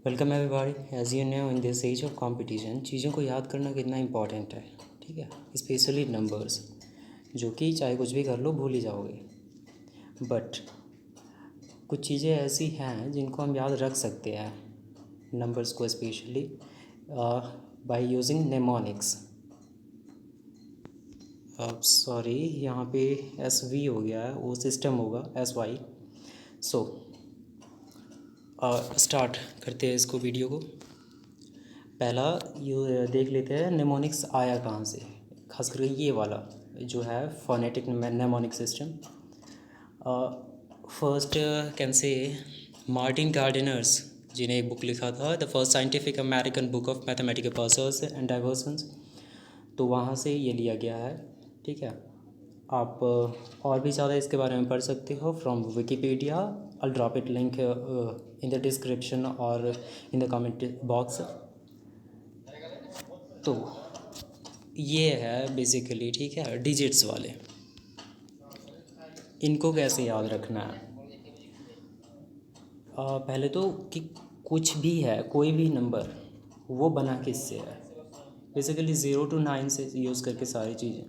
Welcome everybody. As you know in this age of competition चीज़ों को याद करना कितना इंपॉर्टेंट है। ठीक है, स्पेशली नंबर्स, जो कि चाहे कुछ भी कर लो भूल ही जाओगे। बट कुछ चीज़ें ऐसी हैं जिनको हम याद रख सकते हैं, नंबर्स को specially by using mnemonics. Sorry, यहाँ पे एस वी हो गया है, वो सिस्टम होगा एस वाई। सो स्टार्ट करते हैं इसको, वीडियो को। पहला ये देख लेते हैं नेमोनिक्स आया कहाँ से। खास करके ये वाला जो है phonetic mnemonic system. First can से मार्टिन गार्डिनर्स, जिन्हें एक बुक लिखा था the first scientific American book of mathematical persons and diversions, तो वहाँ से ये लिया गया है। ठीक है, आप और भी ज़्यादा इसके बारे में पढ़ सकते हो from Wikipedia. I drop it link in the description और इन द कमेंट बॉक्स। तो ये है बेसिकली, ठीक है, डिजिट्स वाले। इनको कैसे याद रखना है? पहले तो कि कुछ भी है, कोई भी नंबर, वो बना किससे है? बेसिकली 0 to 9 से यूज़ करके सारी चीज़ें।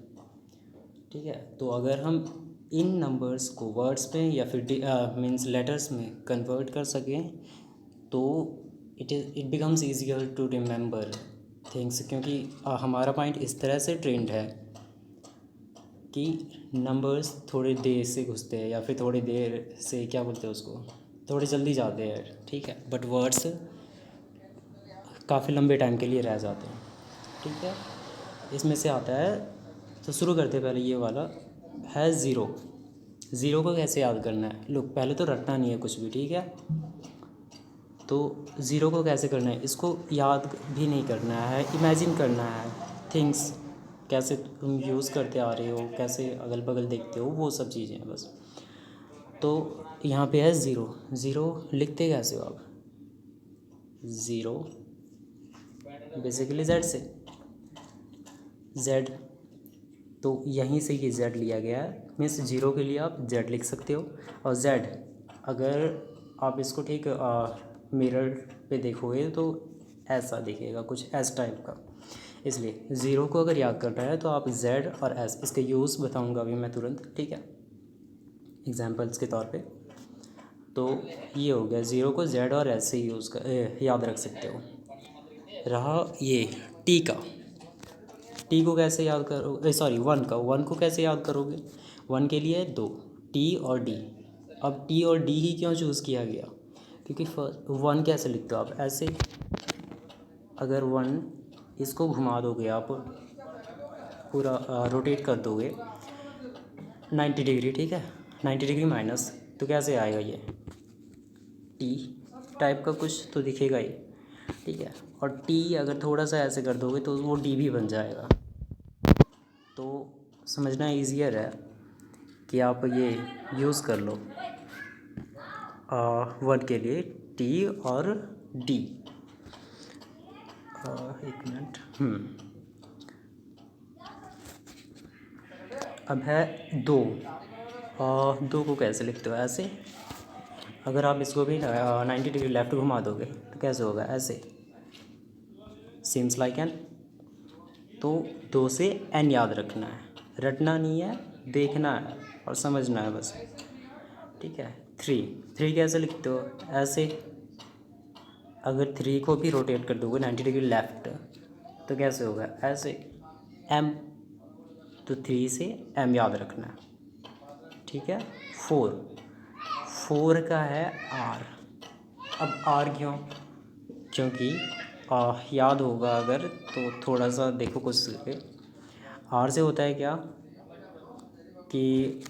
ठीक है, तो अगर हम इन नंबर्स को वर्ड्स में या फिर मीन्स लेटर्स में कन्वर्ट कर सकें तो it becomes easier to remember things. क्योंकि हमारा माइंड इस तरह से ट्रेंड है कि नंबर्स थोड़ी देर से घुसते हैं या फिर थोड़ी देर से, क्या बोलते हैं उसको, थोड़ी जल्दी जाते हैं। ठीक है, बट वर्ड्स काफ़ी लंबे टाइम के लिए रह जाते हैं। ठीक है, इसमें से आता है, तो शुरू करते हैं। पहले ये वाला है ज़ीरो। ज़ीरो को कैसे याद करना है? लोग पहले तो रटना नहीं है कुछ भी। ठीक है, तो ज़ीरो को कैसे करना है? इसको याद भी नहीं करना है, इमेजिन करना है थिंग्स, कैसे तुम यूज़ करते आ रहे हो, कैसे अगल बगल देखते हो, वो सब चीज़ें हैं बस। तो यहाँ पे है ज़ीरो। ज़ीरो लिखते कैसे हो आप? ज़ीरो बेसिकली जेड से, जेड, तो यहीं से ये जेड लिया गया है। मीन्स जीरो के लिए आप जेड लिख सकते हो। और जेड, अगर आप इसको ठीक मिरर पे देखोगे तो ऐसा दिखेगा, कुछ एस टाइप का। इसलिए ज़ीरो को अगर याद करना है तो आप जेड और एस, इसके यूज़ बताऊंगा अभी मैं तुरंत। ठीक है, एग्जांपल्स के तौर पे। तो ये हो गया, ज़ीरो को जेड और एस से याद रख सकते हो। रहा ये टी का। टी को कैसे याद करोगे? सॉरी, वन को कैसे याद करोगे? वन के लिए दो, टी और डी। अब टी और डी ही क्यों चूज़ किया गया? क्योंकि वन कैसे लिखते हो आप? ऐसे, अगर वन, इसको घुमा दोगे आप, पूरा रोटेट कर दोगे 90 डिग्री। ठीक है, 90 डिग्री माइनस, तो कैसे आएगा ये? टी टाइप का कुछ तो दिखेगा ही। ठीक है, और टी अगर थोड़ा सा ऐसे कर दोगे तो वो डी भी बन जाएगा। तो समझना ईजियर है कि आप ये यूज़ कर लो वन के लिए टी और डी। एक मिनट। अब है दो। दो को कैसे लिखते हो? ऐसे, अगर आप इसको भी 90 डिग्री लेफ़्ट घुमा दोगे तो कैसे होगा? ऐसे, सीम्स लाइक एन। तो दो से एन याद रखना है, रटना नहीं है, देखना है और समझना है बस। ठीक है, थ्री। थ्री कैसे लिखते हो? ऐसे, अगर थ्री को भी रोटेट कर दोगे 90 डिग्री लेफ़्ट तो कैसे होगा? ऐसे, एम। तो थ्री से एम याद रखना है। ठीक है, फोर। फोर का है आर। अब आर क्यों? क्योंकि याद होगा अगर तो थोड़ा सा देखो कुछ करके। आर से होता है क्या कि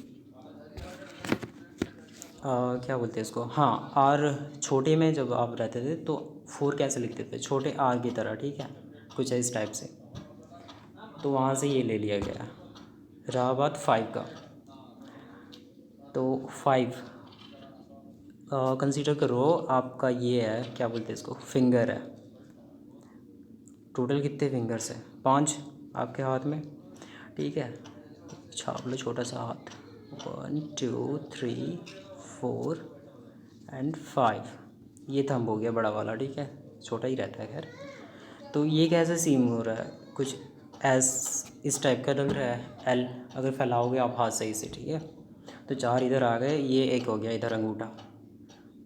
क्या बोलते हैं इसको, हाँ, आर छोटे में जब आप रहते थे तो फोर कैसे लिखते थे? छोटे आर की तरह। ठीक है, कुछ इस टाइप से, तो वहाँ से ये ले लिया गया। रहा बात फाइव का, तो फाइव कंसीडर करो आपका ये है, क्या बोलते हैं इसको, फिंगर है। टोटल कितने फिंगर्स हैं? 5 आपके हाथ में। ठीक है, छाप लो छोटा सा हाथ। 1 2 3 4 एंड 5। ये थंब हो गया बड़ा वाला, ठीक है, छोटा ही रहता है खैर। तो ये कैसे सीम हो रहा है, कुछ एस इस टाइप का डल रहा है। एल अगर फैलाओगे आप हाथ सही से, ठीक है, तो 4 इधर आ गए, ये एक हो गया इधर अंगूठा,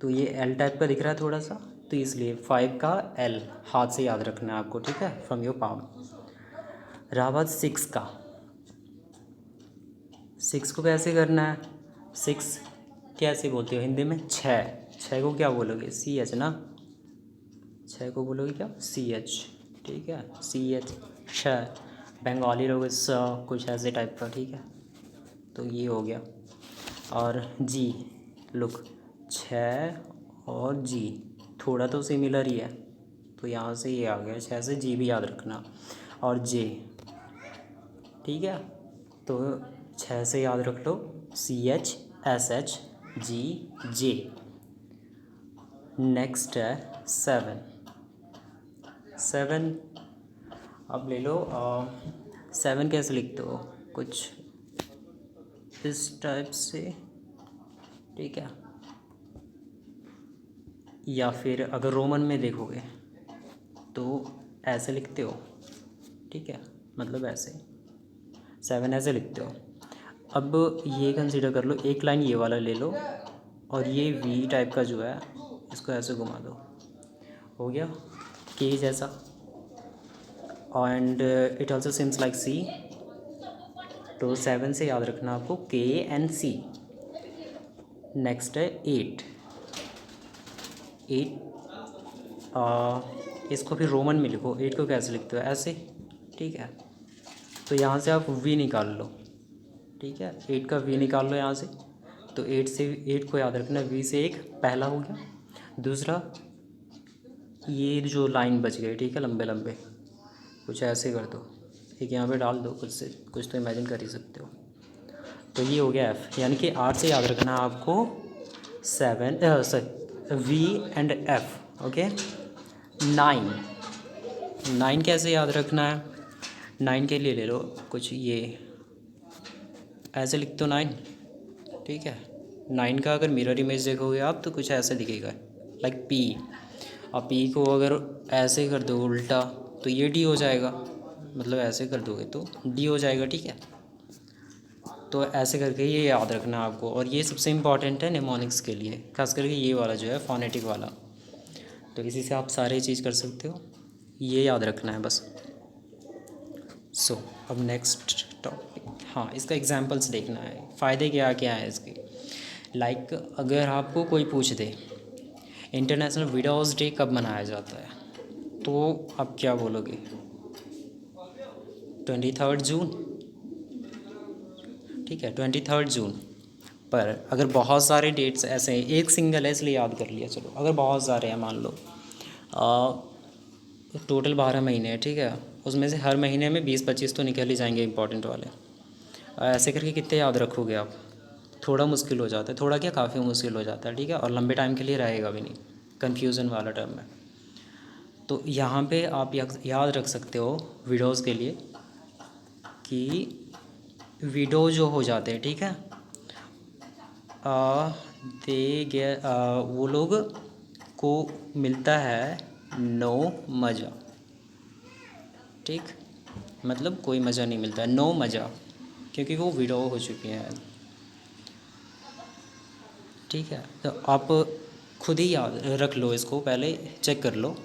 तो ये एल टाइप का दिख रहा है थोड़ा सा, तो इसलिए 5 का एल हाथ से याद रखना है आपको, ठीक है, फ्रॉम योर पाम। रहा बात 6 का, 6 को कैसे करना है, 6 कैसे बोलते हो हिंदी में, 6 को क्या बोलोगे, सी एच ना, 6 को बोलोगे क्या, सी एच, ठीक है, सी एच, छ। बंगाली लोग स कुछ ऐसे टाइप का, ठीक है, तो ये हो गया। और जी, लुक, 6 और जी थोड़ा तो सिमिलर ही है, तो यहाँ से ये आ गया, 6 से जी भी याद रखना, और जे, ठीक है, तो 6 से याद रख लो, C H S H G J. Next है 7, 7 अब ले लो, 7 कैसे लिखते हो, कुछ इस टाइप से, ठीक है, या फिर अगर रोमन में देखोगे तो ऐसे लिखते हो, ठीक है, मतलब ऐसे 7 ऐसे लिखते हो। अब ये कंसीडर कर लो, एक लाइन ये वाला ले लो, और ये वी टाइप का जो है इसको ऐसे घुमा दो, हो गया के जैसा, and it also seems like C. तो 7 से याद रखना आपको के एंड सी। नेक्स्ट है 8, 8 इसको फिर रोमन में लिखो, 8 को कैसे लिखते हो, ऐसे, ठीक है, तो यहाँ से आप वी निकाल लो, ठीक है, 8 का वी निकाल लो यहाँ से, तो 8 से 8 को याद रखना, वी से एक पहला हो गया, दूसरा ये जो लाइन बच गई, ठीक है, लंबे लंबे कुछ ऐसे कर दो, एक यहाँ पे डाल दो, कुछ से कुछ तो इमेजिन कर ही सकते हो, तो ये हो गया एफ़, यानी कि 8 से याद रखना है आपको 7 sorry V and F, okay. 9 कैसे याद रखना है, 9 के लिए ले लो कुछ ये ऐसे लिख दो 9, ठीक है, 9 का अगर मिरर इमेज देखोगे आप तो कुछ ऐसे दिखेगा, लाइक पी, और पी को अगर ऐसे कर दो उल्टा तो ये डी हो जाएगा, मतलब ऐसे कर दोगे तो डी हो जाएगा, ठीक है, तो ऐसे करके ये याद रखना है आपको। और ये सबसे इम्पॉर्टेंट है निमोनिक्स के लिए, खास करके ये वाला जो है फोनेटिक वाला, तो इसी से आप सारे चीज़ कर सकते हो, ये याद रखना है बस। सो अब नेक्स्ट टॉपिक, हाँ, इसका एग्जांपल्स देखना है, फ़ायदे क्या क्या हैं इसके। लाइक अगर आपको कोई पूछ दे इंटरनेशनल विडोज़ डे कब मनाया जाता है, तो आप क्या बोलोगे, 23 जून, ठीक है, 23 जून। पर अगर बहुत सारे डेट्स ऐसे हैं, एक सिंगल है इसलिए याद कर लिया, चलो अगर बहुत सारे हैं, मान लो टोटल 12 महीने हैं, ठीक है, उसमें से हर महीने में 20-25 तो निकल ही जाएंगे इंपॉर्टेंट वाले, ऐसे करके कितने याद रखोगे आप, थोड़ा मुश्किल हो जाता है, थोड़ा क्या काफ़ी मुश्किल हो जाता है, ठीक है, और लंबे टाइम के लिए रहेगा भी नहीं, कन्फ्यूज़न वाला टर्म है। तो यहाँ पे आप याद रख सकते हो विडोज़ के लिए कि विडो जो हो जाते हैं, ठीक है, वो लोग को मिलता है नो मज़ा, ठीक, मतलब कोई मज़ा नहीं मिलता है, नो मज़ा, क्योंकि वो विडो हो चुकी हैं, ठीक है। तो आप खुद ही याद रख लो इसको, पहले चेक कर लो,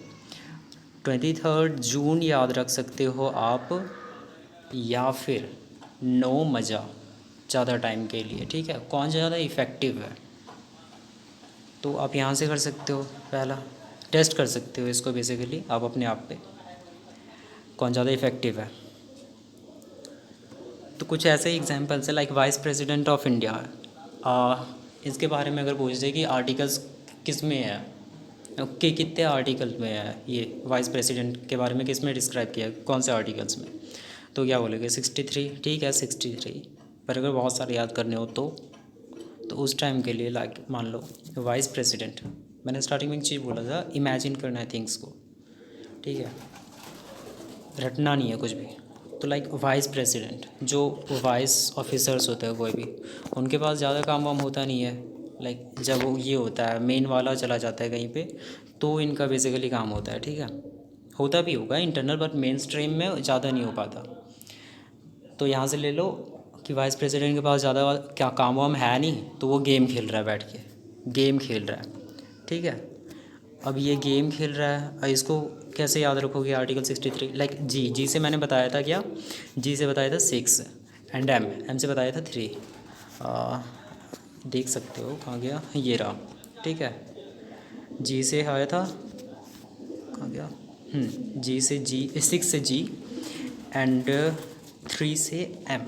23 जून याद रख सकते हो आप, या फिर नो मज़ा ज़्यादा टाइम के लिए, ठीक है, कौन ज़्यादा इफ़ेक्टिव है, तो आप यहाँ से कर सकते हो, पहला टेस्ट कर सकते हो इसको बेसिकली आप अपने आप पे, कौन ज़्यादा इफ़ेक्टिव है। तो कुछ ऐसे ही एग्जांपल्स है, like vice president of India, इसके बारे में अगर पूछ दे कि आर्टिकल्स किस में है, कि कितने आर्टिकल में है, ये वाइस प्रेसिडेंट के बारे में किस में डिस्क्राइब किया है, कौन से आर्टिकल्स में, तो क्या बोलेंगे 63, ठीक है 63, पर अगर बहुत सारे याद करने हो तो उस टाइम के लिए लाइक मान लो वाइस प्रेसिडेंट, मैंने स्टार्टिंग में एक चीज़ बोला था, इमेजिन करना है थिंग्स को, ठीक है, रटना नहीं है कुछ भी, तो लाइक वाइस प्रेसिडेंट, जो वाइस ऑफिसर्स होते हैं कोई भी, उनके पास ज़्यादा काम वाम होता नहीं है, लाइक जब वो ये होता है मेन वाला चला जाता है कहीं पे, तो इनका बेसिकली काम होता है, ठीक है। होता भी होगा इंटरनल, बट मेन स्ट्रीम में ज़्यादा नहीं हो पाता। तो यहाँ से ले लो कि वाइस प्रेसिडेंट के पास ज़्यादा क्या काम वाम है नहीं, तो वो गेम खेल रहा है बैठ के, गेम खेल रहा है, ठीक है। अब ये गेम खेल रहा है, इसको कैसे याद रखोगे आर्टिकल 63, लाइक जी से मैंने बताया था क्या, जी से बताया था 6 एंड एम से बताया था 3। देख सकते हो कहाँ गया, ये रहा, ठीक है। जी से आया था, कहाँ गया, जी से जी, 6 से जी एंड 3 से एम,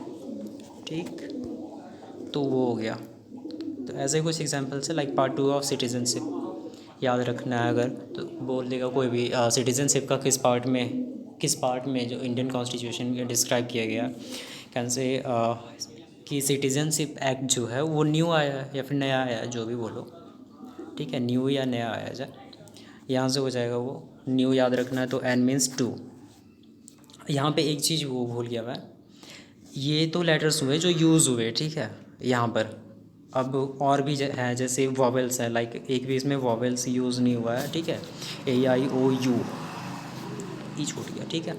ठीक। तो वो हो गया। तो ऐसे कुछ एग्जांपल्स है, लाइक पार्ट 2 ऑफ सिटीजनशिप याद रखना है अगर, तो बोल देगा कोई भी सिटीजनशिप का किस पार्ट में जो इंडियन कॉन्स्टिट्यूशन में डिस्क्राइब किया गया, कैसे कि सिटीजनशिप एक्ट जो है वो न्यू आया है या फिर नया आया है, जो भी बोलो, ठीक है, न्यू या नया आया जाए, यहाँ से हो जाएगा वो न्यू याद रखना है। तो एन मीन्स 2। यहाँ पे एक चीज़ वो भूल गया मैं, ये तो लेटर्स हुए जो यूज़ हुए, ठीक है, यहाँ पर। अब और भी हैं, जैसे वॉवेल्स हैं, लाइक एक भी इसमें वॉवेल्स यूज़ नहीं हुआ है, ठीक है, AIOU, ई छूट गया, ठीक है।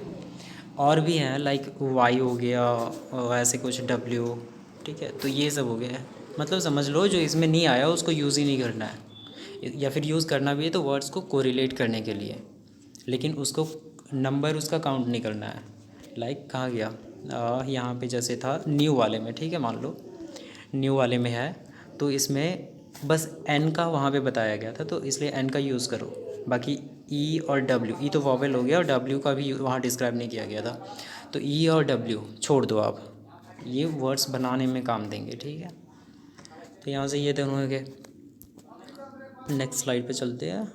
और भी हैं लाइक वाई हो गया, और ऐसे कुछ W, ठीक है। तो ये सब हो गया है, मतलब समझ लो जो इसमें नहीं आया उसको यूज़ ही नहीं करना है, या फिर यूज़ करना भी है तो वर्ड्स को कोरिलेट करने के लिए, लेकिन उसको नंबर उसका काउंट नहीं करना है। लाइक कहाँ गया, यहाँ पे जैसे था न्यू वाले में, ठीक है, मान लो न्यू वाले में है, तो इसमें बस एन का वहाँ पे बताया गया था, तो इसलिए एन का यूज़ करो। बाकी ई और डब्ल्यू, ई तो वॉवेल हो गया और डब्ल्यू का भी वहाँ डिस्क्राइब नहीं किया गया था, तो ई और डब्ल्यू छोड़ दो आप, ये वर्ड्स बनाने में काम देंगे, ठीक है। तो यहाँ से ये दोनों हो गए। नेक्स्ट स्लाइड पे चलते हैं।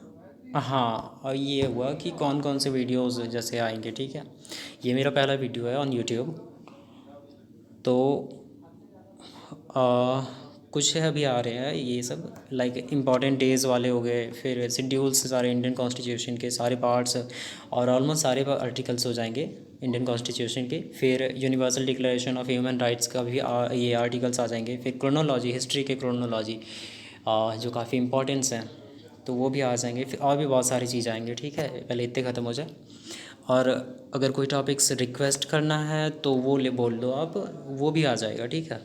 हाँ, और ये हुआ कि कौन कौन से वीडियोस जैसे आएंगे, ठीक है। ये मेरा पहला वीडियो है ऑन यूट्यूब, तो कुछ है अभी आ रहे हैं ये सब, लाइक इम्पॉर्टेंट डेज़ वाले हो गए, फिर शेड्यूल्स सारे इंडियन कॉन्स्टिट्यूशन के सारे पार्ट्स और ऑलमोस्ट सारे आर्टिकल्स हो जाएंगे इंडियन कॉन्स्टिट्यूशन के। फिर universal declaration of human rights का भी ये आर्टिकल्स आ जाएंगे। फिर क्रोनोलॉजी, हिस्ट्री के क्रोनोलॉजी जो काफ़ी इंपॉर्टेंस हैं, तो वो भी आ जाएंगे। फिर और भी बहुत सारी चीज़ आएंगे, ठीक है, पहले इतने ख़त्म हो जाए। और अगर कोई टॉपिक्स रिक्वेस्ट करना है तो वो बोल दो आप, वो भी आ जाएगा, ठीक है,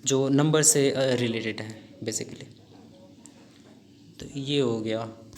जो नंबर से रिलेटेड है बेसिकली। तो ये हो गया।